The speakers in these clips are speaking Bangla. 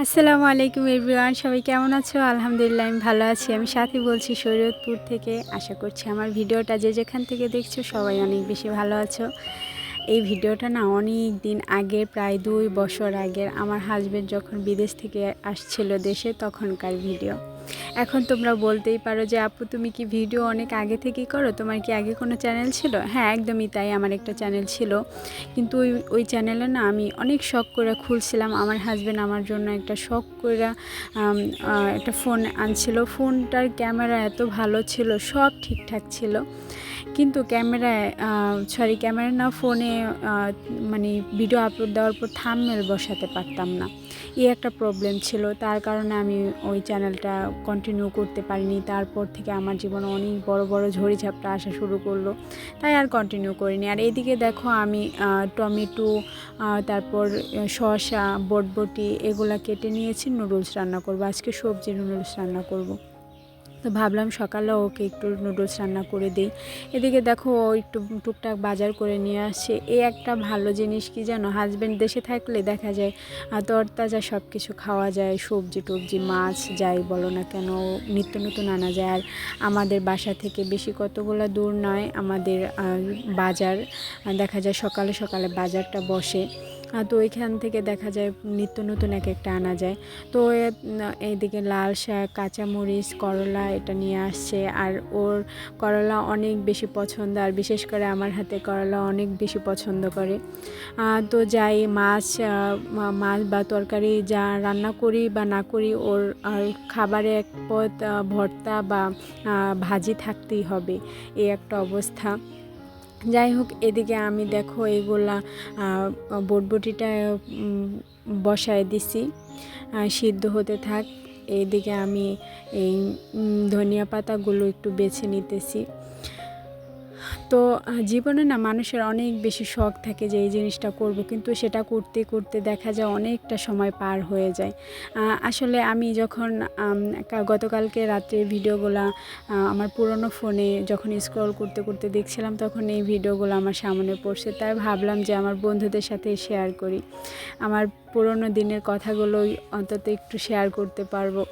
আসসালামু আলাইকুম এভরিওয়ান, সবাই কেমন আছো? আলহামদুলিল্লাহ আমি ভালো আছি। আমি সাথী বলছি শরীয়তপুর থেকে। আশা করছি আমার ভিডিওটা যে যেখান থেকে দেখছো সবাই অনেক বেশি ভালো আছো। এই ভিডিওটা না অনেক দিন আগে, প্রায় 2 বছর আগের, আমার হাজবেন্ড যখন বিদেশ থেকে আসছিল দেশে তখনকার ভিডিও। এখন তোমরা বলতেই পারো যে আপু তুমি কি ভিডিও অনেক আগে থেকেই করো, তোমার কি আগে কোনো চ্যানেল ছিল? হ্যাঁ, একদমই তাই, আমার একটা চ্যানেল ছিল। কিন্তু ওই চ্যানেলে না আমি অনেক শখ করে খুলছিলাম। আমার হাজব্যান্ড আমার জন্য একটা শখ করে একটা ফোন আনছিল। ফোনটার ক্যামেরা এত ভালো ছিল, সব ঠিকঠাক ছিল, কিন্তু ক্যামেরা না, ফোনে মানে ভিডিও আপলোড দেওয়ার পর থাম্বনেল বসাতে পারতাম না। এই একটা প্রবলেম ছিল, তার কারণে আমি ওই চ্যানেলটা কন্টিনিউ করতে পারিনি। তারপর থেকে আমার জীবনে অনেক বড় বড় ঝড়িঝাপটা আসা শুরু করলো, তাই আর কন্টিনিউ করিনি। আর এদিকে দেখো আমি টমেটো, তারপর শসা, বটবটি এগুলা কেটে নিয়েছি, নুডলস রান্না করব। আজকে সবজি নুডলস রান্না করব। তো ভাবলাম সকালে ওকে একটু নুডলস রান্না করে দিই। এদিকে দেখো ও একটু টুকটাক বাজার করে নিয়ে আসছে। এই একটা ভালো জিনিস কি জানো, হাজব্যান্ড দেশে থাকলে দেখা যায় তরতাজা সব কিছু খাওয়া যায়, সবজি টবজি মাছ যাই বলো না কেন নিত্য নতুন আনা যায়। আর আমাদের বাসা থেকে বেশি কতগুলো দূর নয় আমাদের বাজার, দেখা যায় সকালে সকালে বাজারটা বসে। তো ওইখান থেকে দেখা যায় নিত্য নতুন এক একটা আনা যায়। তো এইদিকে লাল শাক, কাঁচামরিচ, করলা এটা নিয়ে আসছে। আর ওর করলা অনেক বেশি পছন্দ, আর বিশেষ করে আমার হাতে করলা অনেক বেশি পছন্দ করে। তো যাই মাছ বা তরকারি যা রান্না করি বা না করি, ওর খাবারে এক পদ ভর্তা বা ভাজি থাকতেই হবে, এই একটা অবস্থা। যাই হোক, এদিকে আমি দেখো এগুলা বটবটিটা বসায় দিছি, সিদ্ধ হতে থাক। এইদিকে আমি এই ধনিয়া পাতাগুলো একটু বেছে নিতেছি। তো জীবনে না মানুষের অনেক বেশি শখ থাকে যে এই জিনিসটা করব, কিন্তু সেটা করতে করতে দেখা যায় অনেকটা সময় পার হয়ে যায়। আসলে আমি যখন গতকালকে রাত্রে ভিডিওগুলো আমার পুরনো ফোনে যখন স্ক্রল করতে করতে দেখছিলাম, তখন এই ভিডিওগুলো আমার সামনে পড়ছে, তাই ভাবলাম যে আমার বন্ধুদের সাথে শেয়ার করি। আমার পুরনো দিনের কথাগুলোই অন্তত একটু শেয়ার করতে পারবো।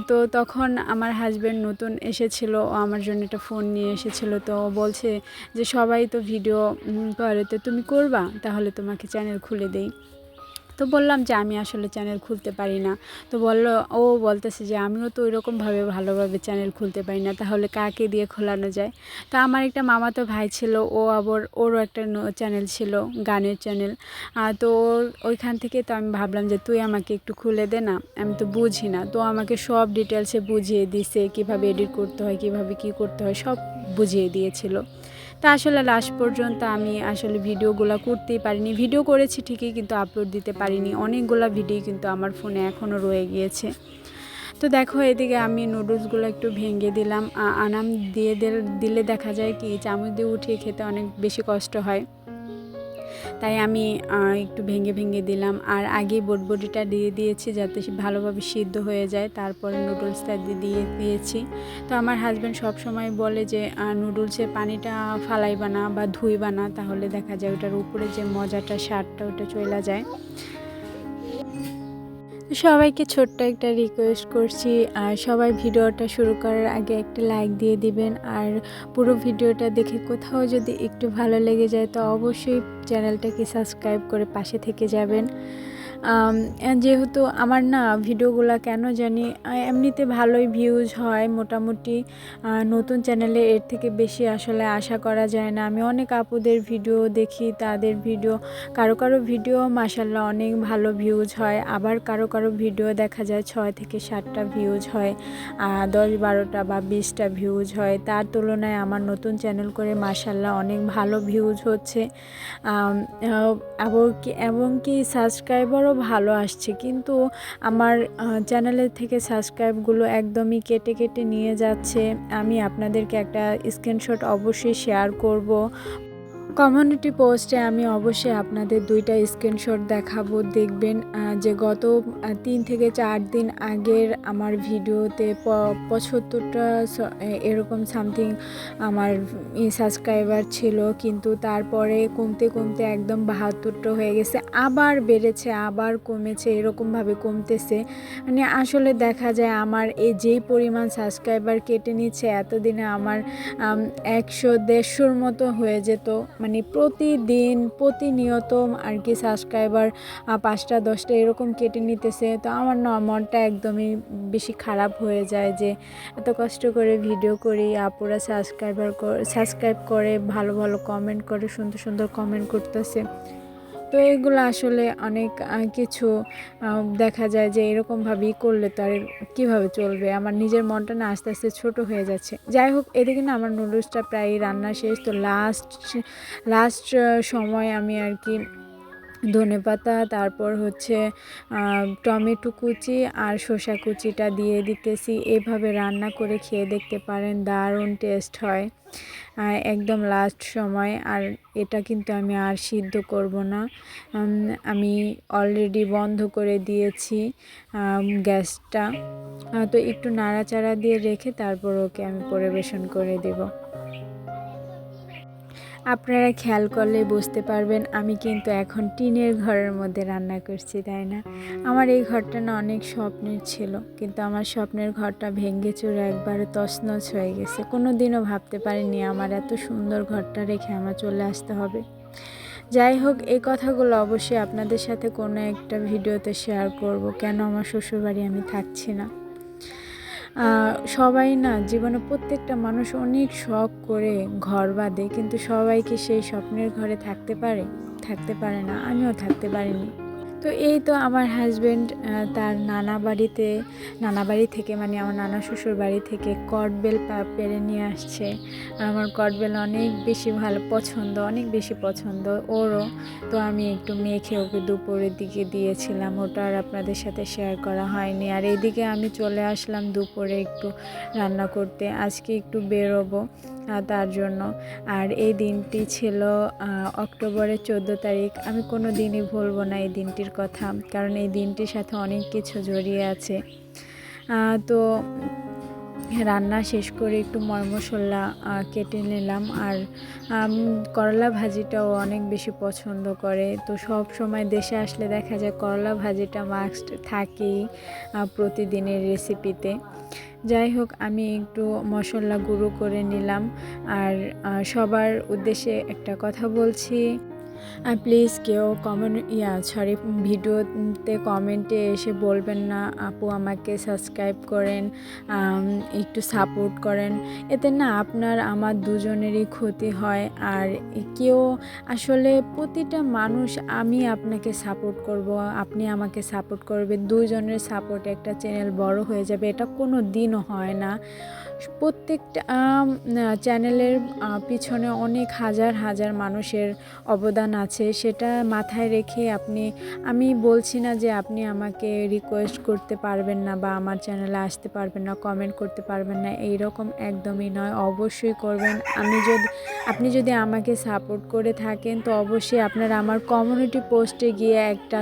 তো তখন আমার হাজব্যান্ড নতুন এসেছিলো, ও আমার জন্য একটা ফোন নিয়ে এসেছিলো। তো ও বলছে যে সবাই তো ভিডিও করে, তো তুমি করবা, তাহলে তোমাকে চ্যানেল খুলে দেই। তো বললাম যে আমি আসলে চ্যানেল খুলতে পারি না। তো বলতেছে যে আমিও তো ওইরকমভাবে ভালোভাবে চ্যানেল খুলতে পারি না, তাহলে কাকে দিয়ে খোলানো যায়। তো আমার একটা মামাতো ভাই ছিল, ওরও একটা চ্যানেল ছিল, গানের চ্যানেল। তো ওইখান থেকে তো আমি ভাবলাম যে তুই আমাকে একটু খুলে দে না, আমি তো বুঝি না। তো আমাকে সব ডিটেলসে বুঝিয়ে দিছে, কীভাবে এডিট করতে হয়, কীভাবে কী করতে হয়, সব বুঝিয়ে দিয়েছিল। তা আসলে লাস্ট পর্যন্ত আমি আসলে ভিডিওগুলো করতেই পারিনি। ভিডিও করেছি ঠিকই, কিন্তু আপলোড দিতে পারিনি। অনেকগুলো ভিডিও কিন্তু আমার ফোনে এখনও রয়ে গিয়েছে। তো দেখো এদিকে আমি নুডলসগুলো একটু ভেঙে দিলাম। আনাম দিলে দেখা যায় কি চামচ দিয়ে উঠিয়ে খেতে অনেক বেশি কষ্ট হয়, তাই আমি একটু ভেঙে ভেঙে দিলাম। আর আগেই বটবটিটা দিয়ে দিয়েছি যাতে ভালোভাবে সিদ্ধ হয়ে যায়, তারপরে নুডলসটা দিয়ে দিয়েছি। তো আমার হাজব্যান্ড সব সময় বলে যে নুডলসের পানিটা ফালাইবা না বা ধুইবা না, তাহলে দেখা যায় ওটার উপরে যে মজাটা স্বাদটা ওটা চলে যায়। সবাইকে ছোট্ট একটা রিকোয়েস্ট করছি, আর সবাই ভিডিওটা শুরু করার আগে একটা লাইক দিয়ে দিবেন। আর পুরো ভিডিওটা দেখে কোথাও যদি একটু ভালো লেগে যায় তো অবশ্যই চ্যানেলটাকে সাবস্ক্রাইব করে পাশে থেকে যাবেন। যেহেতু আমার না ভিডিওগুলো কেন জানি এমনিতে ভালোই ভিউজ হয় মোটামুটি, নতুন চ্যানেলে এর থেকে বেশি আসলে আশা করা যায় না। আমি অনেক আপুদের ভিডিও দেখি, তাদের ভিডিও কারো কারো ভিডিও মাশাআল্লাহ অনেক ভালো ভিউজ হয়, আবার কারো কারো ভিডিও দেখা যায় 6 থেকে 7টা ভিউজ হয়, 10-12টা বা 20টা ভিউজ হয়। তার তুলনায় আমার নতুন চ্যানেল করে মাশাআল্লাহ অনেক ভালো ভিউজ হচ্ছে, এবং কি সাবস্ক্রাইবারও ভালো আসছে। কিন্তু আমার চ্যানেলের থেকে সাবস্ক্রাইবগুলো একদমই কেটে কেটে নিয়ে যাচ্ছে। আমি আপনাদেরকে একটা স্ক্রিনশট অবশ্যই শেয়ার করব। কমিউনিটি পোস্টে আমি অবশ্যই আপনাদের 2টা স্ক্রিনশট দেখাবো। দেখবেন যে গত 3 থেকে 4 দিন আগের আমার ভিডিওতে 75টা এরকম সামথিং আমার সাবস্ক্রাইবার ছিল, কিন্তু তারপরে কমতে কমতে একদম 72টা হয়ে গেছে, আবার বেড়েছে আবার কমেছে, এরকমভাবে কমতেছে। মানে আসলে দেখা যায় আমার এই যেই পরিমাণ সাবস্ক্রাইবার কেটে নিচ্ছে, এতদিনে আমার 100-150-র মতো হয়ে যেত। মানে প্রতিদিন প্রতিনিয়ত আর কি সাবস্ক্রাইবার 5টা 10টা এরকম কেটে নিতেছে। তো আমার না মনটা একদমই বেশি খারাপ হয়ে যায় যে এত কষ্ট করে ভিডিও করি, আপুরা সাবস্ক্রাইব করে ভালো ভালো কমেন্ট করে, সুন্দর সুন্দর কমেন্ট করতেছে। তো এগুলো আসলে অনেক কিছু দেখা যায় যে এরকমভাবেই করলে তো আর কীভাবে চলবে। আমার নিজের মনটা না আস্তে আস্তে ছোটো হয়ে যাচ্ছে। যাই হোক, এদিকে না আমার নুডলসটা প্রায় রান্না শেষ। তো লাস্ট সময় আমি আর কি ধনেপাতা, তারপর হচ্ছে টমেটো কুচি আর শসা কুচিটা দিয়ে দিতেছি। এভাবে রান্না করে খেয়ে দেখতে পারেন, দারুণ টেস্ট হয় একদম লাস্ট সময়। আর এটা কিন্তু আমি আর সিদ্ধ করব না, আমি অলরেডি বন্ধ করে দিয়েছি গ্যাসটা। তো একটু নাড়াচাড়া দিয়ে রেখে তারপর ওকে আমি পরিবেশন করে দেব। আপনারা খেয়াল করলে বুঝতে পারবেন আমি কিন্তু এখন টিনের ঘরের মধ্যে রান্না করছি, তাই না? আমার এই ঘরটা না অনেক স্বপ্নের ছিল, কিন্তু আমার স্বপ্নের ঘরটা ভেঙে চুরে একবারে তছনছ হয়ে গেছে। কোনো দিনও ভাবতে পারিনি আমার এত সুন্দর ঘরটা রেখে আমার চলে আসতে হবে। যাই হোক, এই কথাগুলো অবশ্যই আপনাদের সাথে কোনো একটা ভিডিওতে শেয়ার করব, কেন আমার শ্বশুরবাড়ি আমি থাকছি না। সবাই না জীবনে প্রত্যেকটা মানুষ অনেক শখ করে ঘর বাঁধে, কিন্তু সবাইকে সেই স্বপ্নের ঘরে থাকতে পারে না, আমিও থাকতে পারিনি। তো এই তো আমার হাজব্যান্ড তার নানা বাড়ি থেকে মানে আমার নানা শ্বশুর বাড়ি থেকে কটবেল পেরে নিয়ে আসছে। আর আমার কটবেল অনেক বেশি পছন্দ ওরও। তো আমি একটু মেখে ওকে দুপুরের দিকে দিয়েছিলাম, ওটা আর আপনাদের সাথে শেয়ার করা হয়নি। আর এইদিকে আমি চলে আসলাম দুপুরে একটু রান্না করতে, আজকে একটু বেরোবো তার জন্য। আর এই দিনটি ছিল অক্টোবরের 14 তারিখ। আমি কোনো দিনই ভুলবো না এই দিনটির কথা, কারণ এই দিনটির সাথে অনেক কিছু জড়িয়ে আছে। তো রান্না শেষ করে একটু মশলা কেটে নিলাম। আর করলা ভাজিটাও অনেক বেশি পছন্দ করে। তো সব সময় দেশে আসলে দেখা যায় করলা ভাজিটা মাস্ট থাকেই প্রতিদিনের রেসিপিতে। যাই হোক, আমি একটু মশলা গুঁড়ো করে নিলাম। আর সবার উদ্দেশ্যে একটা কথা বলছি, প্লিজ কেউ ভিডিওতে কমেন্টে এসে বলবেন না আপু আমাকে সাবস্ক্রাইব করেন, একটু সাপোর্ট করেন। এতে না আপনার আমার দুজনেরই ক্ষতি হয়। আর কেউ আসলে প্রতিটা মানুষ, আমি আপনাকে সাপোর্ট করব, আপনি আমাকে সাপোর্ট করবেন, দুজনের সাপোর্টে একটা চ্যানেল বড় হয়ে যাবে, এটা কোনো দিনও হয় না। প্রত্যেকটা চ্যানেলের পিছনে অনেক হাজার মানুষের অবদান আছে, সেটা মাথায় রেখে আমি বলছি না যে আপনি আমাকে রিকোয়েস্ট করতে পারবেন না বা আমার চ্যানেলে আসতে পারবেন না, কমেন্ট করতে পারবেন না, এইরকম একদমই নয়, অবশ্যই করবেন। আপনি যদি আমাকে সাপোর্ট করে থাকেন তো অবশ্যই আপনারা আমার কমিউনিটি পোস্টে গিয়ে একটা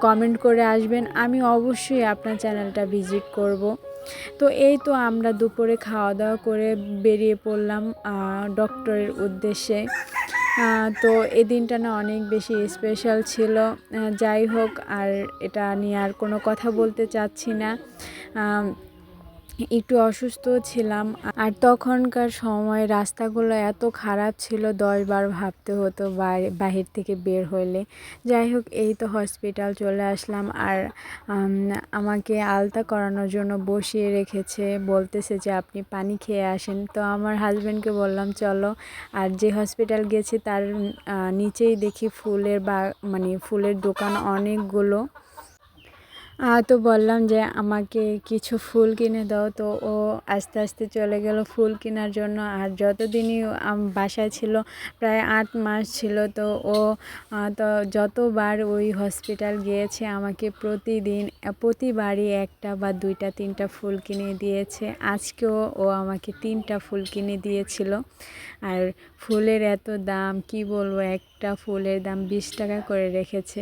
কমেন্ট করে আসবেন, আমি অবশ্যই আপনার চ্যানেলটা ভিজিট করব। তো এই তো আমরা দুপুরে খাওয়া দাওয়া করে বেরিয়ে পড়লাম ডক্টরের উদ্দেশ্যে। তো এই দিনটা না অনেক বেশি স্পেশাল ছিল। যাই হোক, আর এটা নিয়ে আর কোনো কথা বলতে চাচ্ছি না। একটু অসুস্থ ছিলাম, আর তখনকার সময় রাস্তাগুলো এত খারাপ ছিল 10 বার ভাবতে হতো বাহির থেকে বের হলে। যাই হোক, এই তো হসপিটাল চলে আসলাম। আর আমাকে আলতা করানোর জন্য বসিয়ে রেখেছে, বলতেছে যে আপনি পানি খেয়ে আসেন। তো আমার হাজব্যান্ডকে বললাম চলো। আর যে হসপিটাল গেছি তার নিচেই দেখি ফুলের দোকান অনেকগুলো। তো বললাম যে আমাকে কিছু ফুল কিনে দাও, তো ও আস্তে আস্তে চলে গেল ফুল কেনার জন্য। আর যতদিনই বাসায় ছিল, প্রায় 8 মাস ছিল, তো ও তো যতবার ওই হসপিটাল গিয়েছে আমাকে প্রতিবারই একটা বা দুইটা তিনটা ফুল কিনে দিয়েছে। আজকেও ও আমাকে 3টা ফুল কিনে দিয়েছিল। আর ফুলের এত দাম, কি বলবো, একটা ফুলের দাম 20 টাকা করে রেখেছে।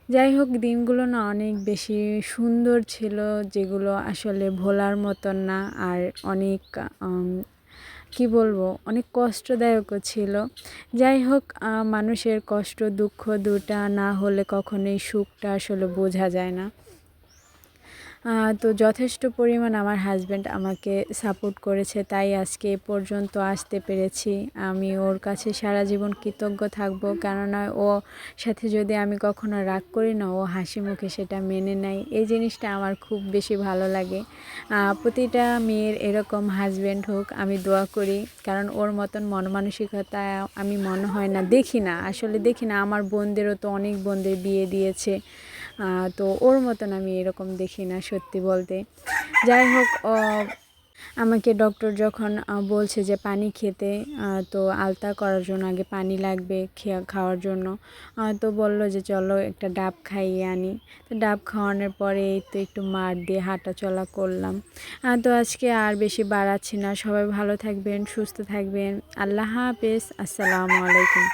যাই হোক, দিনগুলো না অনেক বেশি সুন্দর ছিল, যেগুলো আসলে ভোলার মতন না। আর অনেক কি বলবো, অনেক কষ্টদায়কও ছিল। যাই হোক, মানুষের কষ্ট দুঃখ দুটা না হলে কখনোই সুখটা আসলে বোঝা যায় না। তো যথেষ্ট পরিমাণ আমার হাজব্যান্ড আমাকে সাপোর্ট করেছে, তাই আজকে এ পর্যন্ত আসতে পেরেছি। আমি ওর কাছে সারা জীবন কৃতজ্ঞ থাকব, কেননা ও সাথে যদি আমি কখনো রাগ করি না, ও হাসি মুখে সেটা মেনে নেয়। এই জিনিসটা আমার খুব বেশি ভালো লাগে। প্রতিটা মেয়ের এরকম হাজব্যান্ড হোক, আমি দোয়া করি, কারণ ওর মতন মন মানসিকতা আমি মনে হয় না, আসলে দেখি না। আমার বোনদেরও তো অনেক বোনদের বিয়ে দিয়েছে, তো ওর মতন আমি এরকম দেখি না সত্যি বলতে। যাই হোক, আমাকে ডক্টর যখন বলছে যে পানি খেতে, তো আলতা করার জন্য আগে পানি লাগবে খাওয়ার জন্য, তো বলল যে চলো একটা ডাব খাইয়ে আনি। তো ডাব খাওয়ানোর পরে এই তো একটু মাঠ দিয়ে হাঁটা চলা করলাম। তো আজকে আর বেশি বাড়াচ্ছি না। সবাই ভালো থাকবেন, সুস্থ থাকবেন। আল্লাহ হাফেজ, আসসালামু আলাইকুম।